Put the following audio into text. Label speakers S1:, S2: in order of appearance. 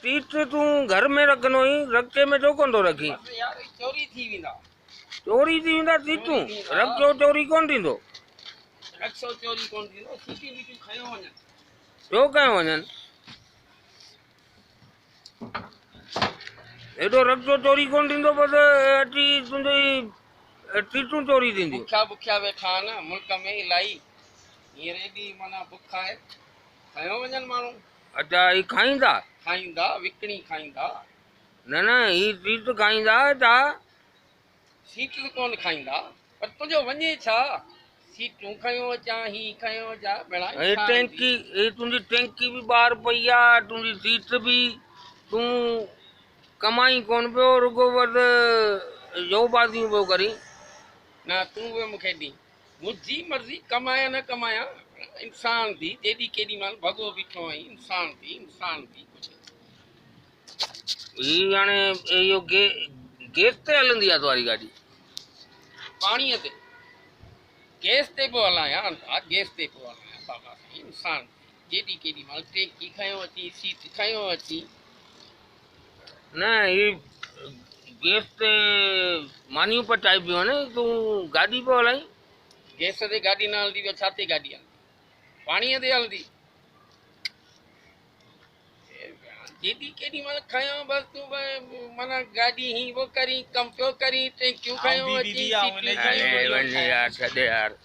S1: seat तू घर में रखनो ही रखे में जो कोन तो रखी
S2: यार चोरी थी विंदा
S1: चोरी थी वेंदा सीटूं रखो चोरी कोन थींदो
S2: रक्षो चोरी कोन थींदो सीटी बीटी खयो वञनि
S1: छो कयो वञनि एॾो रखो चोरी कोन थींदो पर अची तुंहिंजी सीटूं चोरी थींदियूं
S2: बुखिया बुखिया वेठा आहिनि मुल्क में इलाही हींअर एॾी माना बुख आहे खयो वञनि माण्हू
S1: अच्छा ही खाईंदा
S2: खाईंदा विकिणी खाईंदा
S1: न न ही सीट खाईंदा छा
S2: सीट कोन खाईंदा पर तुंहिंजो वञे छा सीटूं खयो अचां ही खयो अचां भेणा
S1: हे टैंकी हे तुंहिंजी टैंकी बि ॿाहिरि पई आहे तुंहिंजी सीट बि तूं कमाई कोन पियो रुगो बसि जोबाज़ियूं पियो करी
S2: न तूं बि मूंखे ॾी मुंहिंजी मर्ज़ी कमाया न कमाया इंसान थी जेॾी केॾी महिल भॻो बीठो आहीं इंसान थी कुझु
S1: ही हाणे इहो गैस ते हलंदी आहे तुम्हारी गाॾी
S2: पाणीअ ते गैस ते पियो हलायां गैस ते पियो हलायां बाबा साईं इंसान जेॾी केॾी महिल टैंकी खयो अची सीट खयो अची
S1: न ही गैस ते मानियूं पचाई पियूं आहिनि तूं गाॾी पियो हलाई
S2: गैस ते गाॾी न हलंदी छा ते गाॾी हलंदी पाणीअ ते हलंदी जेॾी केॾी महिल खयो बसि तूं माना गाॾी ही वो करी कम पियो करी टैंकियूं खयो अची सीटूं खयो
S1: यार छॾे यार